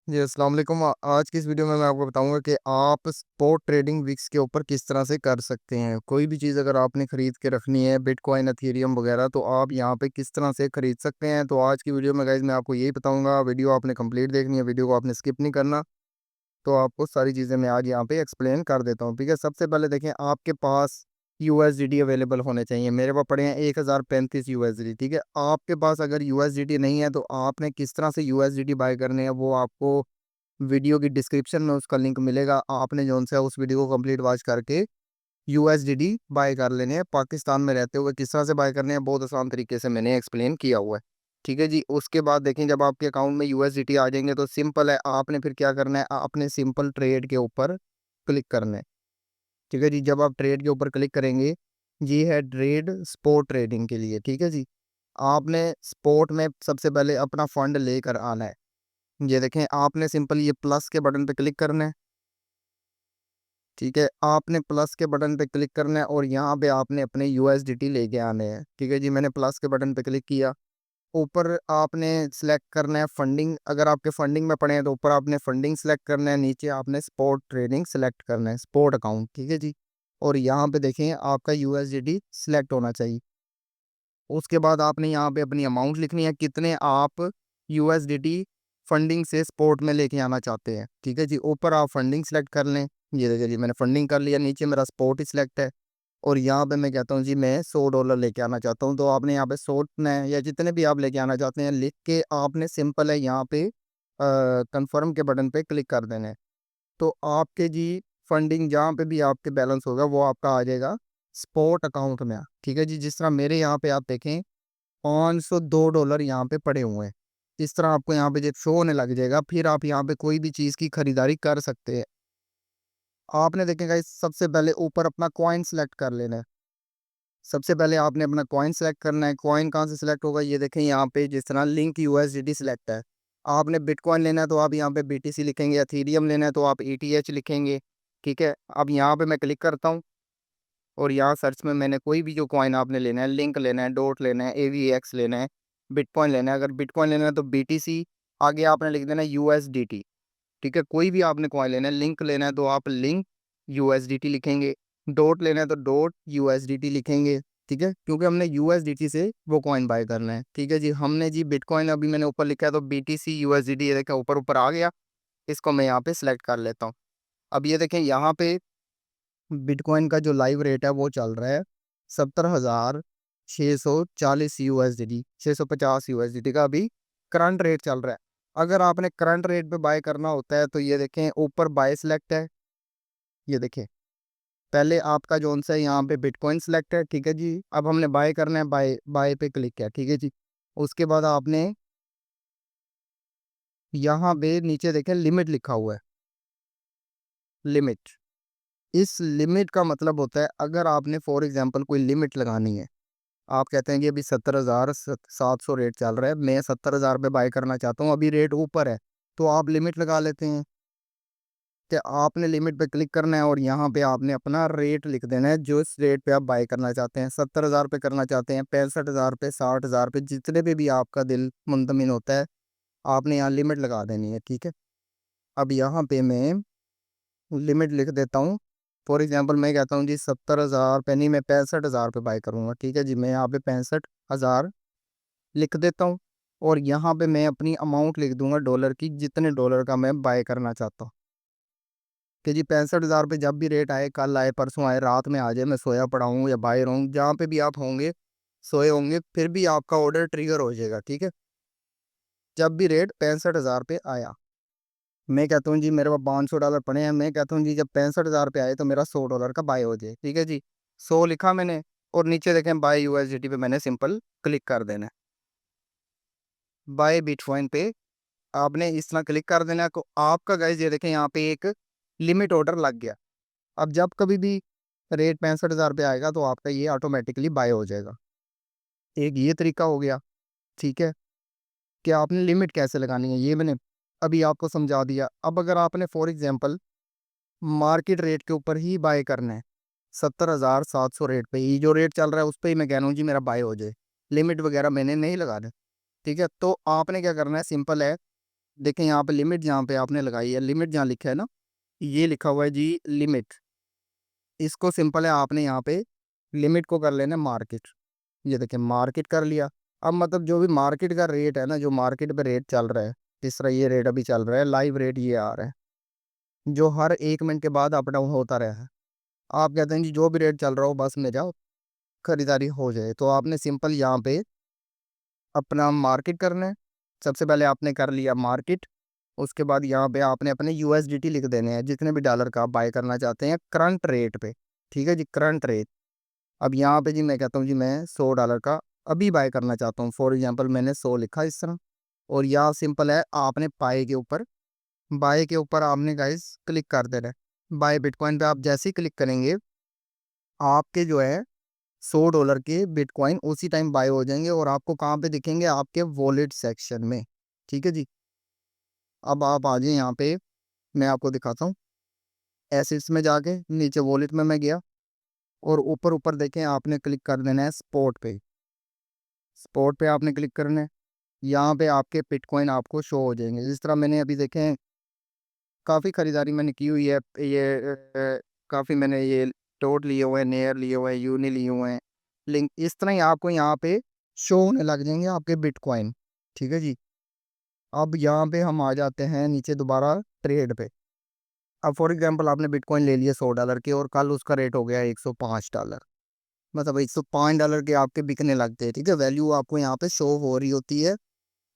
जी अस्सलाम वालेकुम। आज की इस वीडियो में मैं आपको बताऊंगा कि आप स्पॉट ट्रेडिंग विक्स के ऊपर किस तरह से कर सकते हैं। कोई भी चीज़ अगर आपने ख़रीद के रखनी है, बिटकॉइन, एथेरियम वगैरह, तो आप यहाँ पे किस तरह से ख़रीद सकते हैं। तो आज की वीडियो में गाइज मैं आपको यही बताऊंगा। वीडियो आपने कंप्लीट देखनी है, वीडियो को आपने स्किप नहीं करना। तो आपको सारी चीज़ें मैं आज यहाँ पे एक्सप्लेन कर देता हूँ। ठीक है, सबसे पहले देखें, आपके पास यूएसडीटी अवेलेबल होने चाहिए। मेरे पास पड़े हैं 1035 यूएसडीटी। ठीक है, आपके पास अगर यूएसडीटी नहीं है तो आपने किस तरह से यूएसडीटी बाय करने हैं वो आपको वीडियो की डिस्क्रिप्शन में उसका लिंक मिलेगा। आपने जो सा उस वीडियो को कंप्लीट वॉच करके यूएसडीटी बाय कर लेने हैं। पाकिस्तान में रहते हुए किस तरह से बाय करने हैं बहुत आसान तरीके से मैंने एक्सप्लेन किया हुआ है। ठीक है जी, उसके बाद देखें, जब आपके अकाउंट में यूएसडीटी आ जाएंगे तो सिंपल है, आपने फिर क्या करना है, आपने सिंपल ट्रेड के ऊपर क्लिक करना है। ठीक है जी, जब आप ट्रेड के ऊपर क्लिक करेंगे, ये है ट्रेड स्पॉट ट्रेडिंग के लिए। ठीक है जी, आपने स्पॉट में सबसे पहले अपना फंड लेकर आना है। ये देखें, आपने सिंपल ये प्लस के बटन पे क्लिक करना है। ठीक है, आपने प्लस के बटन पे क्लिक करना है और यहाँ पे आपने अपने यूएसडीटी लेके आने हैं। ठीक है जी, मैंने प्लस के बटन पे क्लिक किया। ऊपर आपने सेलेक्ट करना है फंडिंग। अगर आपके फंडिंग में पड़े हैं तो ऊपर आपने फंडिंग सेलेक्ट करना है, नीचे आपने स्पॉट ट्रेडिंग सेलेक्ट करना है, स्पॉट अकाउंट। ठीक है जी, और यहाँ पे देखें आपका यूएसडीटी सेलेक्ट होना चाहिए। उसके बाद आपने यहाँ पे अपनी अमाउंट लिखनी है, कितने आप यूएसडीटी फंडिंग से स्पोर्ट में लेके आना चाहते हैं। ठीक है जी, ऊपर आप फंडिंग सेलेक्ट कर लें। ये देखिए जी, मैंने फंडिंग कर लिया, नीचे मेरा स्पोर्ट ही सिलेक्ट है। और यहाँ पे मैं कहता हूँ जी मैं $100 लेके आना चाहता हूँ, तो आपने यहाँ पे 100 में या जितने भी आप लेके आना चाहते हैं लिख के आपने सिंपल है यहाँ पे कंफर्म के बटन पे क्लिक कर देना है। तो आपके जी फंडिंग जहाँ पे भी आपके बैलेंस होगा वो आपका आ जाएगा स्पॉट अकाउंट में। ठीक है जी, जिस तरह मेरे यहाँ पे आप देखें $502 यहाँ पे पड़े हुए हैं। इस तरह आपको यहाँ पे जब शो होने लग जाएगा, फिर आप यहाँ पे कोई भी चीज़ की खरीदारी कर सकते हैं। आपने देखेगा इस सबसे पहले ऊपर अपना कॉइन सेलेक्ट कर लेना है। सबसे पहले आपने अपना कॉइन सेलेक्ट करना है। कॉइन कहाँ से सिलेक्ट होगा, ये देखें यहाँ पे जिस तरह लिंक यूएसडीटी सिलेक्ट है। आपने बिटकॉइन लेना है तो आप यहाँ पे बीटीसी लिखेंगे, एथेरियम लेना है तो आप ईटीएच लिखेंगे। ठीक है, अब यहाँ पे मैं क्लिक करता हूँ और यहाँ सर्च में मैंने कोई भी जो कॉइन आपने लेना है, लिंक लेना है, डॉट लेना है, एवीएक्स लेना है, बिटकॉइन लेना है। अगर बिटकॉइन लेना है तो बीटीसी, आगे आपने लिख देना यूएसडीटी। ठीक है, कोई भी आपने कॉइन लेना है, लिंक लेना है तो आप लिंक यूएसडीटी लिखेंगे, डॉट लेना है तो डॉट यूएसडीटी लिखेंगे। ठीक है, क्योंकि हमने यूएसडीटी से वो कॉइन बाय करना है। ठीक है जी, हमने जी बिटकॉइन अभी मैंने ऊपर लिखा है तो बीटीसी यूएसडीटी, ये देखा ऊपर ऊपर आ गया। इसको मैं यहाँ पे सिलेक्ट कर लेता हूँ। अब ये देखें यहाँ पे बिटकॉइन का जो लाइव रेट है वो चल रहा है 70,640 यूएसडी, 650 यूएसडी का अभी करंट रेट चल रहा है। अगर आपने करंट रेट पे बाय करना होता है तो ये देखें ऊपर बाय सिलेक्ट है। ये देखें, पहले आपका जोन सा है यहाँ पे बिटकॉइन सिलेक्ट है। ठीक है जी, अब हमने बाय करना है, बाय बाय पे क्लिक किया। ठीक है जी, उसके बाद आपने यहाँ पे नीचे देखें लिमिट लिखा हुआ है, लिमिट। इस लिमिट का मतलब होता है अगर आपने फॉर एग्जांपल कोई लिमिट लगानी है, आप कहते हैं कि अभी 70,700 रेट चल रहा है, मैं 70,000 पे बाय करना चाहता हूँ, अभी रेट ऊपर है, तो आप लिमिट लगा लेते हैं। कि आपने लिमिट पे क्लिक करना है और यहाँ पे आपने अपना रेट लिख देना है जो इस रेट पे आप बाय करना चाहते हैं। 70,000 पे करना चाहते हैं, 65,000 पे, 60,000 पे, जितने पे भी आपका दिल मुंतमिन होता है आपने यहाँ लिमिट लगा देनी है। ठीक है, अब यहाँ पे मैं लिमिट लिख देता हूँ। फॉर एग्जांपल मैं कहता हूँ जी 70,000 पे नहीं, मैं 65,000 पे बाय करूँगा। ठीक है जी, मैं यहाँ पे 65,000 लिख देता हूँ और यहाँ पे मैं अपनी अमाउंट लिख दूंगा डॉलर की, जितने डॉलर का मैं बाय करना चाहता हूँ। कि जी 65,000 पे जब भी रेट आए, कल आए, परसों आए, रात में आ जाए, मैं सोया पड़ा हूँ या बाहर हूँ, जहाँ पे भी आप होंगे, सोए होंगे, फिर भी आपका ऑर्डर ट्रिगर हो जाएगा। ठीक है, जब भी रेट 65,000 पे आया, मैं कहता हूँ जी मेरे पास $500 पड़े हैं, मैं कहता हूँ जी जब 65,000 पे आए तो मेरा $100 का बाय हो जाए। ठीक है जी, 100 लिखा मैंने और नीचे देखें बाय यूएसडीटी पे मैंने सिंपल क्लिक कर देना है। बाय बिटकॉइन पे आपने इस तरह क्लिक कर देना है तो आपका गाइस ये देखें यहाँ पे एक लिमिट ऑर्डर लग गया। अब जब कभी भी रेट 65,000 पे आएगा तो आपका ये ऑटोमेटिकली बाय हो जाएगा। एक ये तरीका हो गया। ठीक है, कि आपने लिमिट कैसे लगानी है ये मैंने अभी आपको समझा दिया। अब अगर आपने फॉर एग्जांपल मार्केट रेट के ऊपर ही बाय करना है, 70,700 रेट पे ही जो रेट चल रहा है उस पर ही मैं कह रहा हूँ जी मेरा बाय हो जाए, लिमिट वगैरह मैंने नहीं लगाना। ठीक है, तो आपने क्या करना है, सिंपल है, देखें यहाँ पे लिमिट जहाँ पे आपने लगाई है, लिमिट जहाँ लिखा है ना, ये लिखा हुआ है जी लिमिट। इसको सिंपल है, आपने यहाँ पे लिमिट को कर लेना मार्केट। ये देखिए मार्केट कर लिया। अब मतलब जो भी मार्केट का रेट है ना, जो मार्केट पे रेट चल रहा है, जिस तरह ये रेट अभी चल रहा है, लाइव रेट ये आ रहा है, जो हर 1 मिनट के बाद अप डाउन होता रहा है। आप कहते हैं जी जो भी रेट चल रहा हो बस में जाओ, खरीदारी हो जाए। तो आपने सिंपल यहाँ पे अपना मार्केट करना है। सबसे पहले आपने कर लिया मार्केट। उसके बाद यहाँ पे आपने अपने यूएसडीटी लिख देने हैं, जितने भी डॉलर का आप बाय करना चाहते हैं करंट रेट पे। ठीक है जी, करंट रेट। अब यहाँ पे जी मैं कहता हूँ जी मैं $100 का अभी बाय करना चाहता हूँ। फॉर एग्जांपल मैंने 100 लिखा इस तरह। और यहाँ सिंपल है, आपने बाय के ऊपर आपने गाइस क्लिक कर देना है। बाय बिटकॉइन पे आप जैसे ही क्लिक करेंगे, आपके जो है $100 के बिटकॉइन उसी टाइम बाय हो जाएंगे और आपको कहाँ पे दिखेंगे, आपके वॉलेट सेक्शन में। ठीक है जी। अब आप आ जाइए यहाँ पे, मैं आपको दिखाता हूँ। एसेट्स में जाके नीचे वॉलेट में मैं गया, और ऊपर ऊपर देखें आपने क्लिक कर देना है स्पॉट पे। स्पॉट पे आपने क्लिक करना है। यहाँ पे आपके बिटकॉइन आपको शो हो जाएंगे। जिस तरह मैंने अभी देखें, काफ़ी खरीदारी मैंने की हुई है। ये काफ़ी मैंने ये टोट लिए हुए हैं, नेयर लिए हुए हैं, यूनी लिए हुए हैं, लिंक। इस तरह ही आपको यहाँ पे शो होने लग जाएंगे आपके बिटकॉइन। ठीक है जी। अब यहाँ पे हम आ जाते हैं नीचे दोबारा ट्रेड पे। अब फॉर एग्जांपल आपने बिटकॉइन ले लिए $100 के, और कल उसका रेट हो गया $105। मतलब $105 के आपके बिकने लगते हैं। ठीक है, वैल्यू आपको यहाँ पे शो हो रही होती है।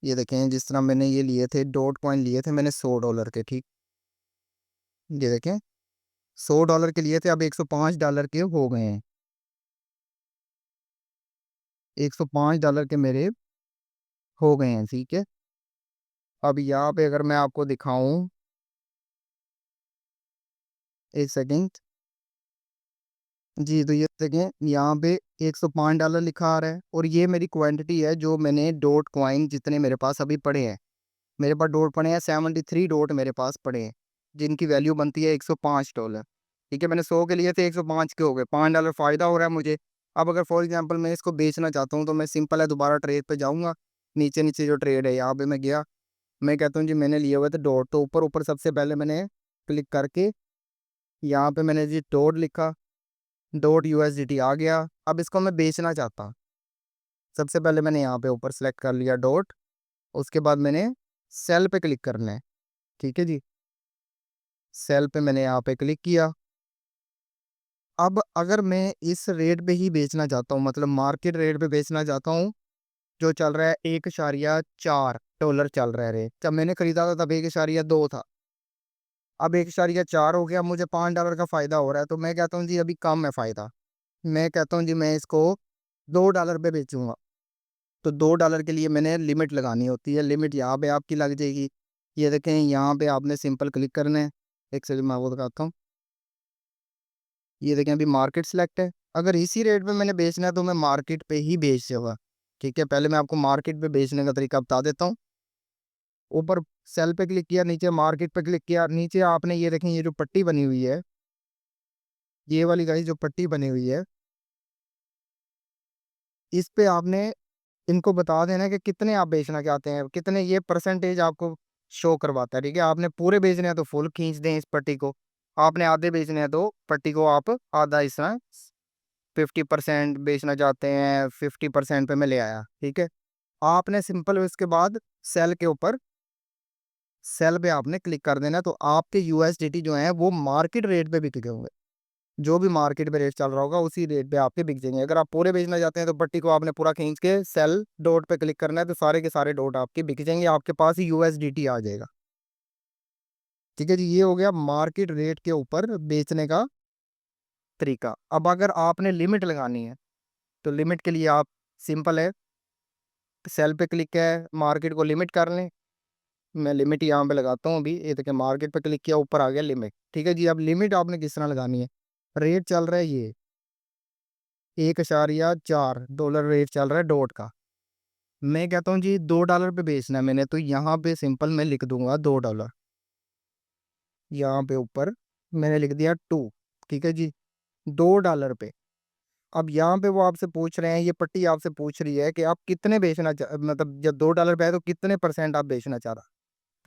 ये देखें, जिस तरह मैंने ये लिए थे डॉट कॉइन, लिए थे मैंने $100 के। ठीक, ये देखें $100 के लिए थे, अब $105 के हो गए हैं। $105 के मेरे हो गए हैं। ठीक है। अब यहाँ पे अगर मैं आपको दिखाऊं, एक सेकेंड जी, तो ये देखें यहाँ पे $105 लिखा आ रहा है, और ये मेरी क्वांटिटी है जो मैंने डॉट कॉइन जितने मेरे पास अभी पड़े हैं। मेरे पास डॉट पड़े हैं 73 डॉट मेरे पास पड़े हैं, जिनकी वैल्यू बनती है $105। ठीक है, मैंने 100 के लिए थे, 105 के हो गए, $5 फ़ायदा हो रहा है मुझे। अब अगर फॉर एग्जांपल मैं इसको बेचना चाहता हूँ, तो मैं सिंपल है दोबारा ट्रेड पे जाऊँगा। नीचे नीचे जो ट्रेड है यहाँ पे मैं गया, मैं कहता हूँ जी मैंने लिए हुए थे डॉट, तो ऊपर ऊपर सबसे पहले मैंने क्लिक करके यहाँ पे मैंने जी डॉट लिखा, डॉट यूएसडीटी आ गया। अब इसको मैं बेचना चाहता हूँ। सबसे पहले मैंने यहाँ पे ऊपर सेलेक्ट कर लिया डॉट, उसके बाद मैंने सेल पे क्लिक करना है। ठीक है जी, सेल पे मैंने यहाँ पे क्लिक किया। अब अगर मैं इस रेट पे ही बेचना चाहता हूँ, मतलब मार्केट रेट पे बेचना चाहता हूँ, जो चल रहा है $1.4 चल रहा है रेट। जब मैंने खरीदा था तब 1.2 था, अब 1.4 हो गया, मुझे $5 का फ़ायदा हो रहा है। तो मैं कहता हूँ जी अभी कम है फ़ायदा, मैं कहता हूँ जी मैं इसको $2 पे बेचूंगा। तो $2 के लिए मैंने लिमिट लगानी होती है। लिमिट यहाँ पे आपकी लग जाएगी। ये देखें यहाँ पे आपने सिंपल क्लिक करना है। एक सेकंड मैं आपको दिखाता हूँ। ये देखें अभी मार्केट सेलेक्ट है। अगर इसी रेट पे मैंने बेचना है तो मैं मार्केट पे ही बेच दूँगा। ठीक है, पहले मैं आपको मार्केट पे बेचने का तरीका बता देता हूँ। ऊपर सेल पे क्लिक किया, नीचे मार्केट पे क्लिक किया, नीचे आपने ये देखें ये जो पट्टी बनी हुई है, ये वाली गाइस जो पट्टी बनी हुई है, इस पे आपने इनको बता देना है कि कितने आप बेचना चाहते हैं, कितने, ये परसेंटेज आपको शो करवाता है। ठीक है, आपने पूरे बेचने हैं तो फुल खींच दें इस पट्टी को, आपने आधे बेचने हैं तो पट्टी को आप आधा हिस्सा 50% बेचना चाहते हैं, 50% पे मैं ले आया। ठीक है, आपने सिंपल इसके बाद सेल के ऊपर, सेल पे आपने क्लिक कर देना है, तो आपके यूएसडीटी जो है वो मार्केट रेट पे बिक गए होंगे। जो भी मार्केट में रेट चल रहा होगा उसी रेट पे आपके बिक जाएंगे। अगर आप पूरे बेचना चाहते हैं तो पट्टी को आपने पूरा खींच के सेल डॉट पे क्लिक करना है, तो सारे के सारे डॉट आपके बिक जाएंगे, आपके पास ही यूएसडीटी आ जाएगा। ठीक है जी, ये हो गया मार्केट रेट के ऊपर बेचने का तरीका। अब अगर आपने लिमिट लगानी है, तो लिमिट के लिए आप सिंपल है, सेल पे क्लिक है, मार्केट को लिमिट कर लें। मैं लिमिट यहाँ पे लगाता हूँ अभी। ये देखिए मार्केट पे क्लिक किया, ऊपर आ गया लिमिट। ठीक है जी, अब लिमिट आपने किस तरह लगानी है, रेट चल रहा है ये $1.4 रेट चल रहा है डॉट का। मैं कहता हूँ जी $2 पे बेचना है मैंने, तो यहाँ पे सिंपल मैं लिख दूंगा $2। यहाँ पे ऊपर मैंने लिख दिया 2। ठीक है जी, $2 पे। अब यहाँ पे वो आपसे पूछ रहे हैं, ये पट्टी आपसे पूछ रही है कि आप कितने बेचना मतलब जब $2 पे है तो कितने परसेंट आप बेचना चाह रहा।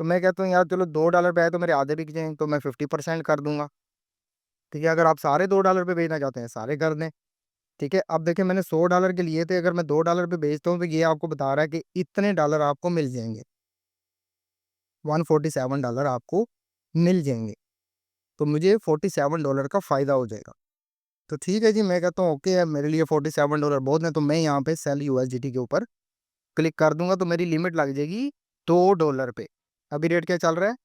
तो मैं कहता हूँ यार चलो $2 पे आए तो मेरे आधे बिक जाएं, तो मैं 50% कर दूंगा। ठीक है, अगर आप सारे $2 पे बेचना चाहते हैं सारे कर दें। ठीक है, अब देखिए मैंने $100 के लिए थे, अगर मैं $2 पे बेचता हूँ तो ये आपको बता रहा है कि इतने डॉलर आपको मिल जाएंगे, $147 आपको मिल जाएंगे। तो मुझे $47 का फायदा हो जाएगा। तो ठीक है जी, मैं कहता हूँ ओके है, मेरे लिए $47 बहुत है, तो मैं यहाँ पे सेल यूएसडीटी के ऊपर क्लिक कर दूंगा तो मेरी लिमिट लग जाएगी $2 पे। अभी रेट क्या चल रहा है,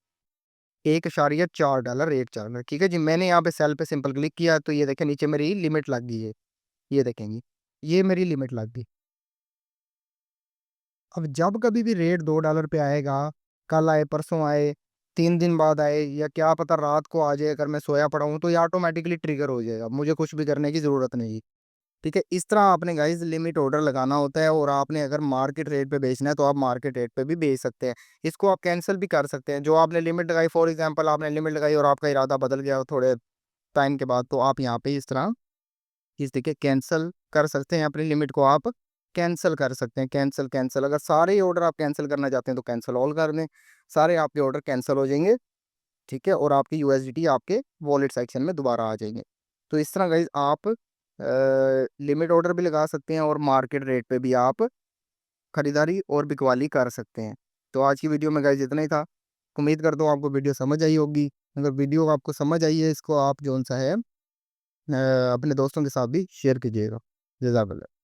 $1.4 रेट चल रहा है। ठीक है जी, मैंने यहाँ पे सेल पे सिंपल क्लिक किया तो ये देखें नीचे मेरी लिमिट लग गई है, ये देखेंगे ये मेरी लिमिट लग गई। अब जब कभी भी रेट $2 पे आएगा, कल आए परसों आए 3 दिन बाद आए या क्या पता रात को आ जाए, अगर मैं सोया पड़ा हूँ तो ये ऑटोमेटिकली ट्रिगर हो जाएगा, मुझे कुछ भी करने की ज़रूरत नहीं। ठीक है, इस तरह आपने गाइस लिमिट ऑर्डर लगाना होता है, और आपने अगर मार्केट रेट पे बेचना है तो आप मार्केट रेट पे भी बेच सकते हैं। इसको आप कैंसिल भी कर सकते हैं, जो आपने लिमिट लगाई, फॉर एग्जांपल आपने लिमिट लगाई और आपका इरादा बदल गया थोड़े टाइम के बाद, तो आप यहाँ पे इस तरह इस देखिए कैंसिल कर सकते हैं, अपनी लिमिट को आप कैंसिल कर सकते हैं। कैंसिल कैंसिल, अगर सारे ऑर्डर आप कैंसिल करना चाहते हैं तो कैंसिल ऑल कर दें, सारे आपके ऑर्डर कैंसिल हो जाएंगे। ठीक है, और आपकी यूएसडीटी आपके वॉलेट सेक्शन में दोबारा आ जाएंगे। तो इस तरह गाइज आप लिमिट ऑर्डर भी लगा सकते हैं और मार्केट रेट पे भी आप खरीदारी और बिकवाली कर सकते हैं। तो आज की वीडियो में गाइज इतना ही था, उम्मीद करता हूँ आपको वीडियो समझ आई होगी। अगर वीडियो आपको समझ आई है, इसको आप जो सा है अपने दोस्तों के साथ भी शेयर कीजिएगा। जज़ाकल्लाह।